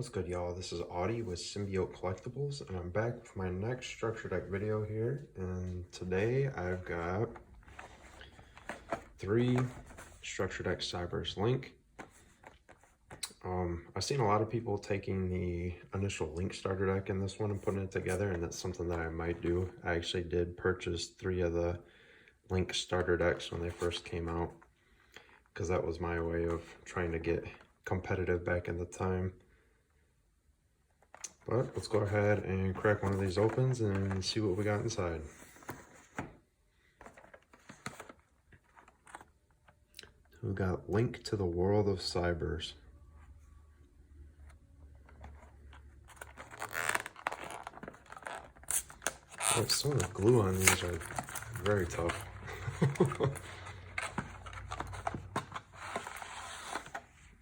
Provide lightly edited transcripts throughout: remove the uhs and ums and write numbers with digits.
What's good, y'all? This is Awdi with Symbiote Collectibles, and I'm back with my next structure deck video here. And today I've got 3 structure deck Cybverse Link. I've seen a lot of people taking the initial Link starter deck in this one and putting it together, and that's something that I might do. I actually did purchase 3 of the Link starter decks when they first came out, because that was my way of trying to get competitive back in the time. But let's go ahead and crack one of these opens and see what we got inside. We got Link to the World of Cybverse. Oh, some of the glue on these are very tough.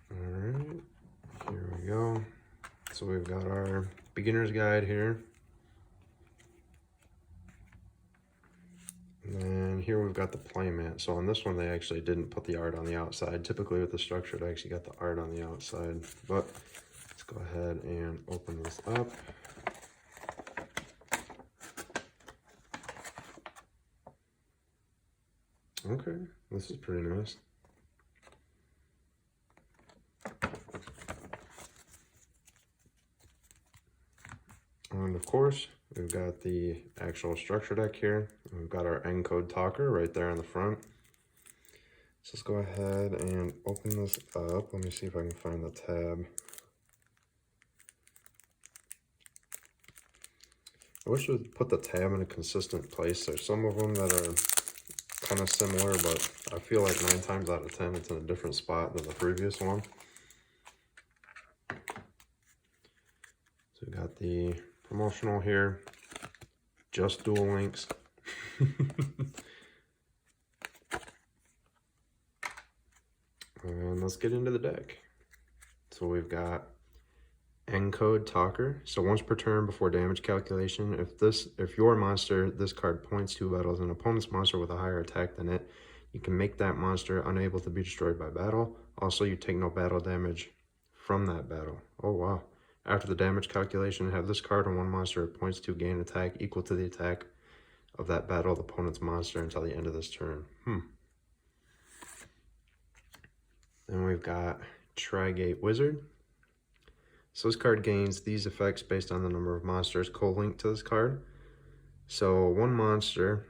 Alright, here we go. So we've got our beginner's guide here. And then here we've got the playmat. So on this one, they actually didn't put the art on the outside. Typically with the structure decks, you got the art on the outside. But let's go ahead and open this up. Okay, this is pretty nice. And of course, we've got the actual structure deck here. We've got our encode talker right there on the front. So let's go ahead and open this up. Let me see if I can find the tab. I wish we'd put the tab in a consistent place. There's some of them that are kind of similar, but I feel like 9 times out of 10 it's in a different spot than the previous one. So we got the promotional here, just dual links. And let's get into the deck. So we've got encode talker. So once per turn before damage calculation, if your monster, this card points to battles an opponent's monster with a higher attack than it, you can make that monster unable to be destroyed by battle. Also, you take no battle damage from that battle. Oh wow. After the damage calculation, have this card and one monster it points to gain attack equal to the attack of that battled opponent's monster until the end of this turn. Then we've got Trigate Wizard. So this card gains these effects based on the number of monsters co-linked to this card. So one monster,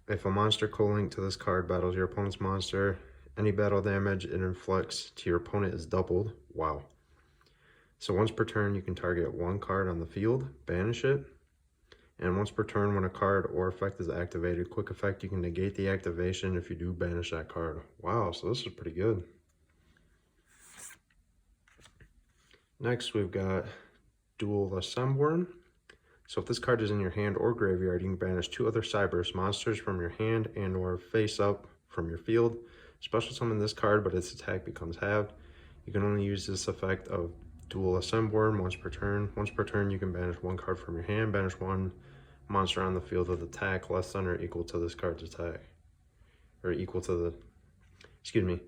if a monster co-linked to this card battles your opponent's monster, any battle damage it inflicts to your opponent is doubled. Wow. So once per turn, you can target one card on the field, banish it. And once per turn, when a card or effect is activated, quick effect, you can negate the activation if you do banish that card. Wow, so this is pretty good. Next, we've got Dual Assembler. So if this card is in your hand or graveyard, you can banish 2 other Cybverse monsters from your hand and or face up from your field. Special summon this card, but its attack becomes halved. You can only use this effect of Dual Assembler once per turn. Once per turn, you can banish 1 card from your hand, banish 1 monster on the field with attack less than or equal to this card's attack. Or equal to the, excuse me,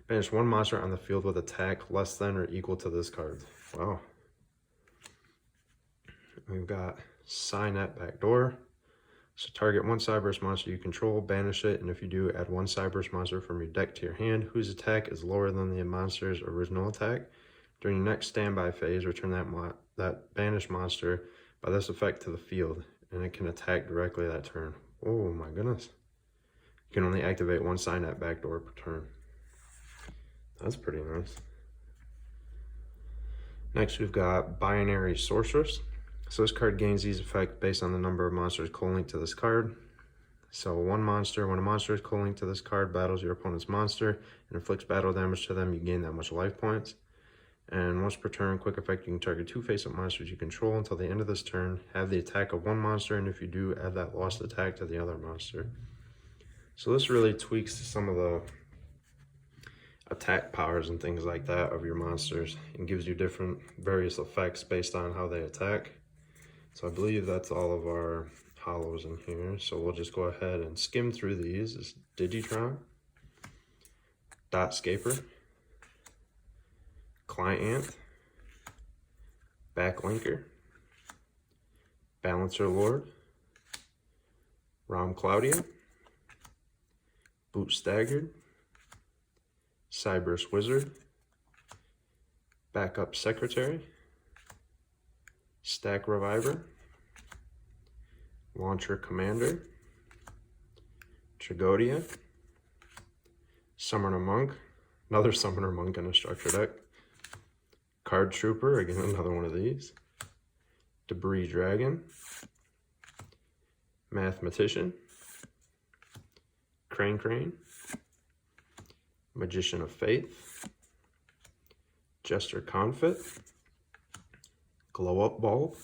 banish 1 monster on the field with attack less than or equal to this card. Wow. We've got Signet Backdoor. So target 1 Cybverse monster you control, banish it, and if you do, add 1 Cybverse monster from your deck to your hand whose attack is lower than the monster's original attack. During your next standby phase, return that banished monster by this effect to the field, and it can attack directly that turn. Oh my goodness. You can only activate 1 Signet Backdoor per turn. That's pretty nice. Next, we've got Binary Sorceress. So this card gains these effects based on the number of monsters co-linked to this card. So one monster, when a monster is co-linked to this card, battles your opponent's monster and inflicts battle damage to them, you gain that much life points. And once per turn, quick effect, you can target 2 face-up monsters you control until the end of this turn, have the attack of 1 monster, and if you do, add that lost attack to the other monster. So this really tweaks some of the attack powers and things like that of your monsters and gives you different various effects based on how they attack. So I believe that's all of our hollows in here. So we'll just go ahead and skim through these. It's Digitron, Dot Scaper, Client, Backlinker, Balancer Lord, Rom Claudia, Boot Staggered, Cybverse Wizard, Backup Secretary, Stack Reviver, Launcher Commander, Tragodia, Summoner Monk, another Summoner Monk in a structure deck, Card Trooper, again another one of these, Debris Dragon, Mathematician, Crane, Magician of Faith, Jester Confit, Glow Up Bulb,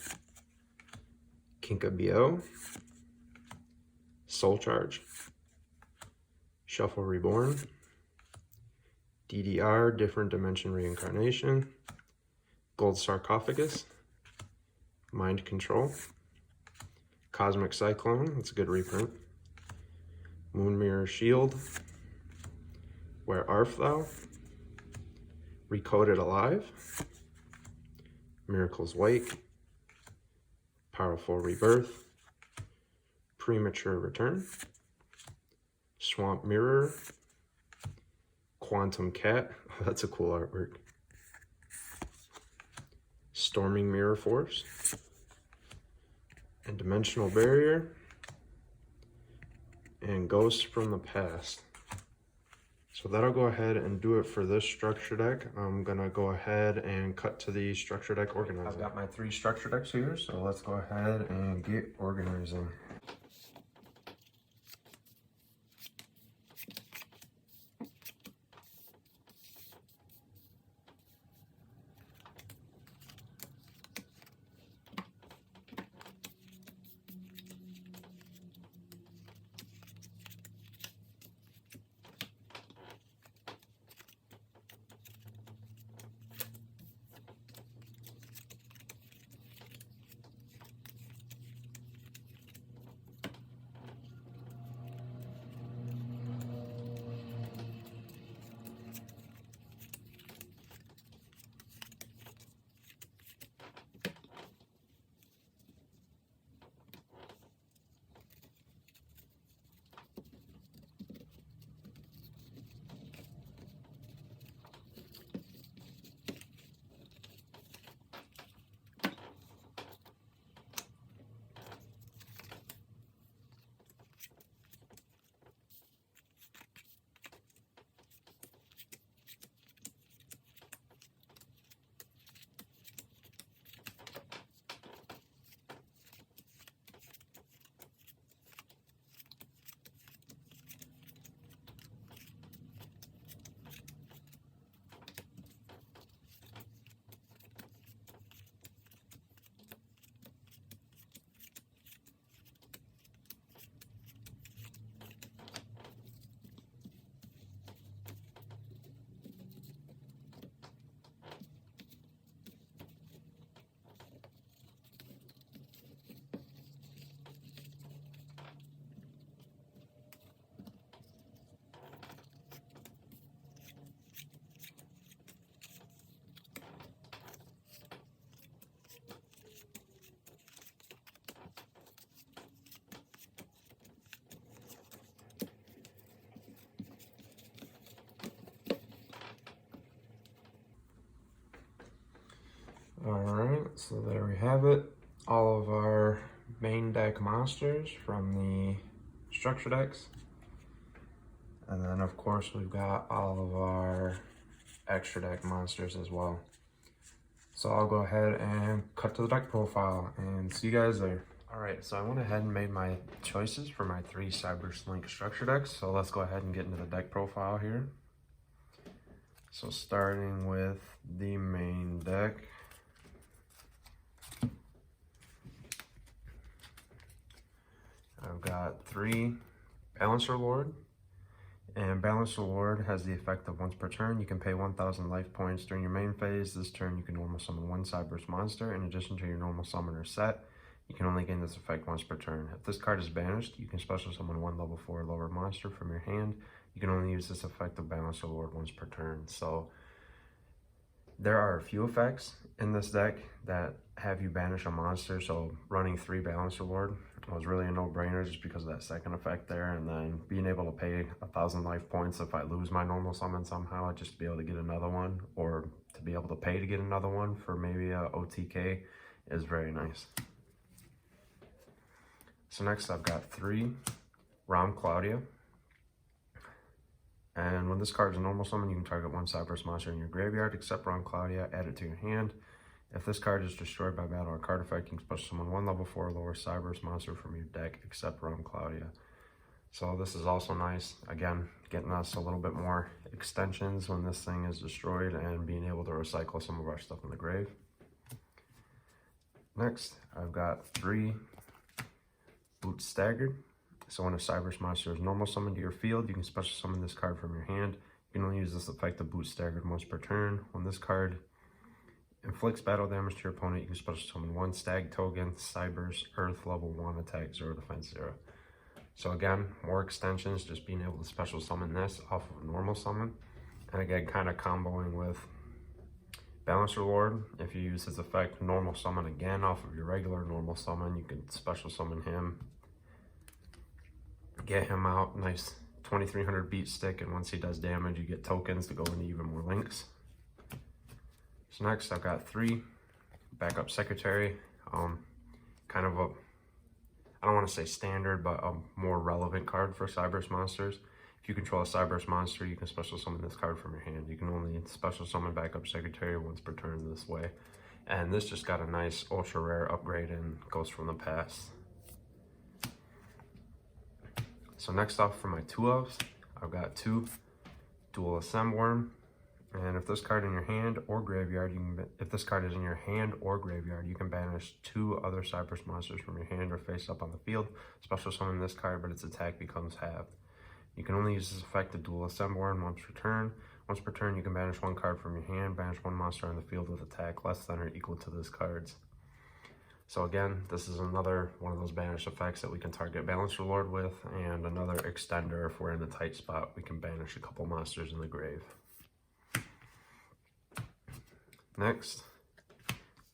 Kinkabio, Soul Charge, Shuffle Reborn, DDR, Different Dimension Reincarnation, Gold Sarcophagus, Mind Control, Cosmic Cyclone, that's a good reprint, Moon Mirror Shield, Where Art Thou, Recoded Alive, Miracles Wake, Powerful Rebirth, Premature Return, Swamp Mirror, Quantum Cat, oh, that's a cool artwork, Storming Mirror Force, and Dimensional Barrier, and Ghost from the Past. So that'll go ahead and do it for this structure deck. I'm gonna go ahead and cut to the structure deck organizer. I've got my 3 structure decks here, so let's go ahead and get organizing. Alright, so there we have it. All of our main deck monsters from the structure decks. And then of course we've got all of our extra deck monsters as well. So I'll go ahead and cut to the deck profile and see you guys there. Alright, so I went ahead and made my choices for my 3 Cybverse Link structure decks. So let's go ahead and get into the deck profile here. So starting with the main deck. I've got 3 Balancer Lord, and Balancer Lord has the effect of once per turn, you can pay 1,000 life points during your main phase. This turn you can normal summon 1 Cybverse monster in addition to your normal summoner set. You can only gain this effect once per turn. If this card is banished, you can special summon 1 level 4 or lower monster from your hand. You can only use this effect of Balancer Lord once per turn. So There are a few effects in this deck that have you banish a monster, so running 3 Balancer Lord was really a no-brainer just because of that second effect there, and then being able to pay 1,000 life points if I lose my normal summon somehow, just to be able to get another one, or to be able to pay to get another one for maybe a OTK is very nice. So next I've got 3 Ram Claudia. And when this card is a normal summon, you can target 1 Cybverse monster in your graveyard, except Ram Claudia, add it to your hand. If this card is destroyed by battle or card effect, you can special summon 1 level 4 or lower Cybverse monster from your deck, except Ram Claudia. So this is also nice, again, getting us a little bit more extensions when this thing is destroyed and being able to recycle some of our stuff in the grave. Next, I've got 3 Boots Staggered. So when a Cybverse monster is normal summoned to your field, you can special summon this card from your hand. You can only use this effect of Boots Staggered once per turn. When this card inflicts battle damage to your opponent, you can special summon 1 Stag Token, Cybverse, Earth, level 1, attack 0, defense 0. So again, more extensions, just being able to special summon this off of a normal summon. And again, kind of comboing with Balancer Lord. If you use his effect, normal summon again off of your regular normal summon, you can special summon him. Get him out, nice 2300 beat stick, and once he does damage, you get tokens to go into even more links. So next, I've got 3 Backup Secretary. Kind of a, I don't want to say standard, but a more relevant card for Cybverse monsters. If you control a Cybverse monster, you can special summon this card from your hand. You can only special summon Backup Secretary once per turn this way. And this just got a nice ultra rare upgrade in Ghost from the Past. So next off for my 2-ofs, I've got 2 Dual Assembworm. And if this card in your hand or graveyard, if this card is in your hand or graveyard, you can banish 2 other Cybverse monsters from your hand or face up on the field. Special summon this card, but its attack becomes halved. You can only use this effect of Dual Assembworm once per turn. Once per turn, you can banish 1 card from your hand, banish 1 monster on the field with attack less than or equal to this card's. So again, this is another one of those banish effects that we can target Balancer Lord with, and another extender if we're in a tight spot, we can banish a couple monsters in the grave. Next,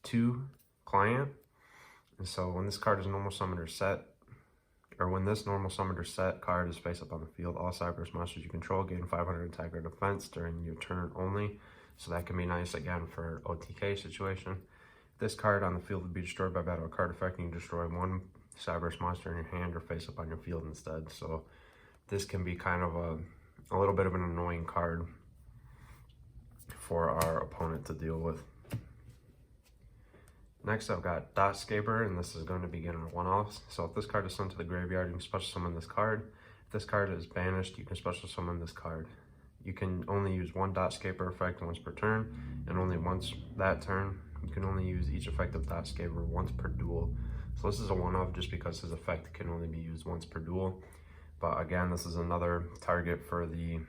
2 Client. And so when this card is normal summoned or set, or when this normal summoned or set card is face up on the field, all Cybverse monsters you control gain 500 attack or defense during your turn only. So that can be nice again for OTK situation. This card on the field would be destroyed by battle or card effect, and you can destroy 1 Cybverse monster in your hand or face up on your field instead. So this can be kind of a little bit of an annoying card for our opponent to deal with. Next, I've got Dot Scaber, and this is going to be getting a 1-off. So if this card is sent to the graveyard, you can special summon this card. If this card is banished, you can special summon this card. You can only use 1 Dot Scaber effect once per turn, and only once that turn. You can only use each effect of Dot Scaber once per duel. So this is a 1-off just because his effect can only be used once per duel. But again, this is another target for the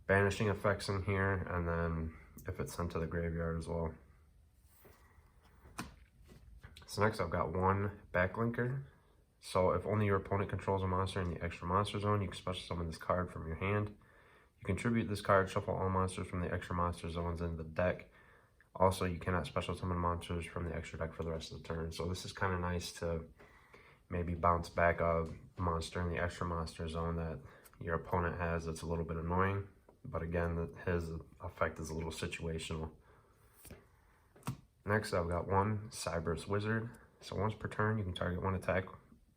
banishing effects in here, and then if it's sent to the graveyard as well. So next I've got 1 Backlinker. So if only your opponent controls a monster in the extra monster zone, you can special summon this card from your hand. You contribute this card, shuffle all monsters from the extra monster zones into the deck. Also, you cannot special summon monsters from the extra deck for the rest of the turn. So this is kind of nice to maybe bounce back a monster in the extra monster zone that your opponent has that's a little bit annoying. But again, his effect is a little situational. Next, I've got 1 Cybverse Wizard. So once per turn, you can target 1 attack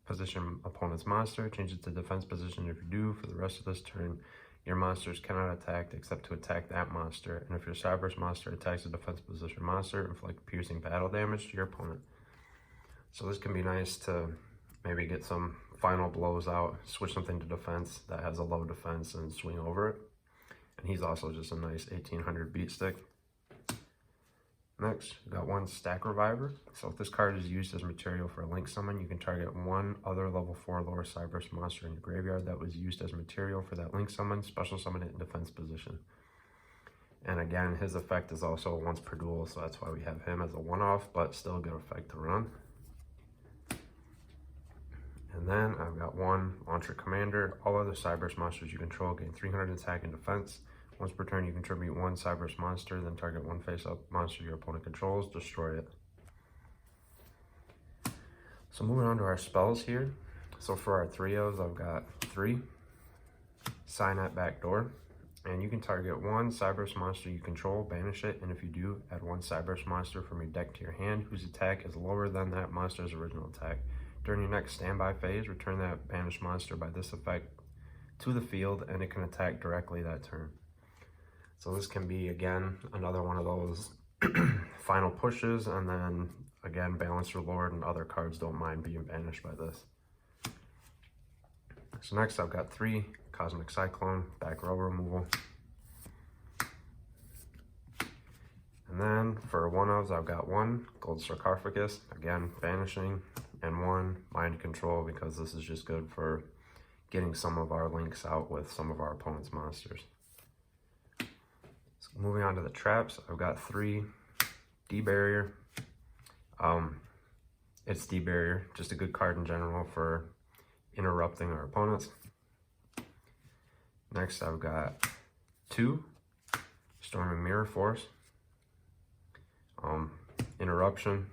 position opponent's monster, change it to defense position. If you do, for the rest of this turn, your monsters cannot attack except to attack that monster. And if your Cybverse monster attacks a defense position monster, inflict piercing battle damage to your opponent. So this can be nice to maybe get some final blows out, switch something to defense that has a low defense and swing over it. And he's also just a nice 1800 beat stick. Next, we've got 1 Stack Reviver. So if this card is used as material for a link summon, you can target 1 other level 4 lower Cybverse monster in your graveyard that was used as material for that link summon, special summon it in defense position. And again, his effect is also once per duel, so that's why we have him as a 1-off, but still a good effect to run. And then I've got 1 Launcher Commander. All other Cybverse monsters you control gain 300 attack and defense. Once per turn, you contribute one Cybverse monster, then target one face-up monster your opponent controls, destroy it. So moving on to our spells here. So for our trios, I've got 3, Sign at Backdoor, and you can target one Cybverse monster you control, banish it, and if you do, add one Cybverse monster from your deck to your hand whose attack is lower than that monster's original attack. During your next standby phase, return that banished monster by this effect to the field, and it can attack directly that turn. So this can be, again, another one of those final pushes, and then, again, Balancer Lord and other cards don't mind being banished by this. So next I've got 3 Cosmic Cyclone, back row removal. And then for one-ofs, I've got 1 Gold Sarcophagus, again, banishing, and 1 Mind Control, because this is just good for getting some of our links out with some of our opponent's monsters. So moving on to the traps, I've got 3 D-Barrier. It's D-Barrier, just a good card in general for interrupting our opponents. Next, I've got 2 Storming Mirror Force, interruption.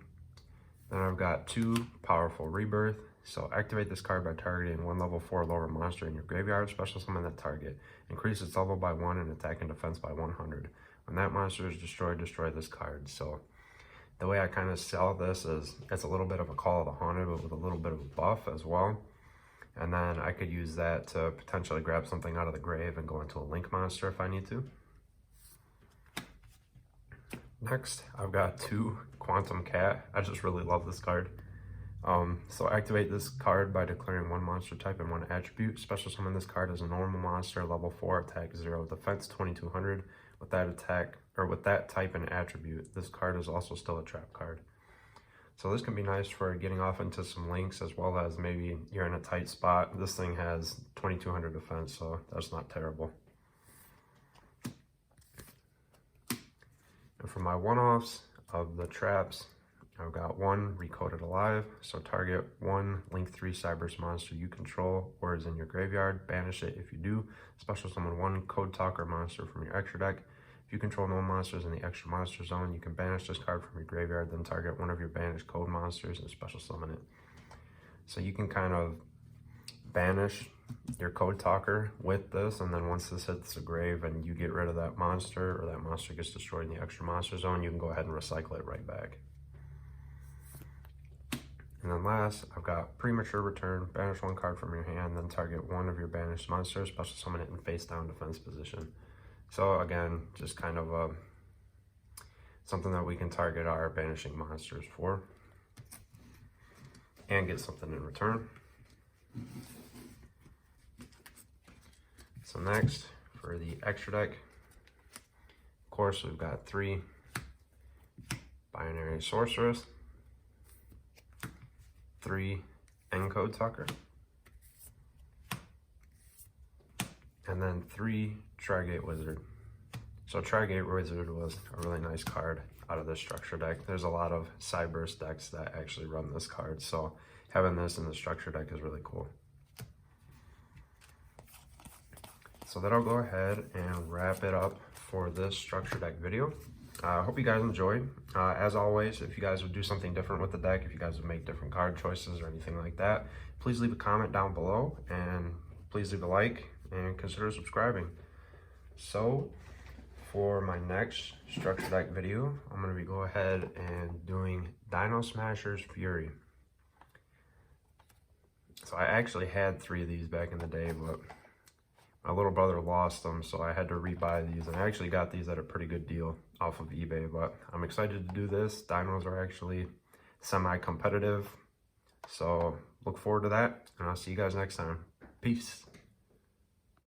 Then I've got 2 Powerful Rebirth. So activate this card by targeting 1 level 4 lower monster in your graveyard, special summon that target. Increase its level by 1 and attack and defense by 100. When that monster is destroyed, destroy this card. So the way I kind of sell this is it's a little bit of a Call of the Haunted, but with a little bit of a buff as well. And then I could use that to potentially grab something out of the grave and go into a link monster if I need to. Next, I've got 2 Quantum Cat. I just really love this card. So activate this card by declaring 1 monster type and 1 attribute. Special summon this card as a normal monster, level 4, attack 0, defense 2200. With that attack, or with that type and attribute, this card is also still a trap card. So this can be nice for getting off into some links, as well as maybe you're in a tight spot. This thing has 2200 defense, so that's not terrible. And for my one-offs of the traps, I've got 1 Recoded Alive. So target 1 Link 3 Cybverse monster you control or is in your graveyard. Banish it if you do. Special summon 1 Code Talker monster from your extra deck. If you control no monsters in the extra monster zone, you can banish this card from your graveyard, then target one of your banished code monsters and special summon it. So you can kind of banish your Code Talker with this, and then once this hits the grave and you get rid of that monster, or that monster gets destroyed in the extra monster zone, you can go ahead and recycle it right back. And then last, I've got Premature Return. Banish 1 card from your hand, then target 1 of your banished monsters, special summon it in face down defense position. So again, just kind of something that we can target our banishing monsters for and get something in return. So next, for the extra deck, of course, we've got 3 Binary Sorceress, 3 Encode Talker, and then 3 Trigate Wizard. So Trigate Wizard was a really nice card out of this structure deck. There's a lot of Cybverse decks that actually run this card, so having this in the structure deck is really cool. So that'll go ahead and wrap it up for this structure deck video. I hope you guys enjoyed. As always, if you guys would do something different with the deck, if you guys would make different card choices or anything like that, please leave a comment down below, and please leave a like and consider subscribing. So for my next structure deck video, I'm going to be go ahead and doing Dino Smashers Fury. So I actually had 3 of these back in the day, but my little brother lost them, so I had to rebuy these, and I actually got these at a pretty good deal off of eBay. But I'm excited to do this. Dinos are actually semi-competitive, so look forward to that, and I'll see you guys next time. Peace.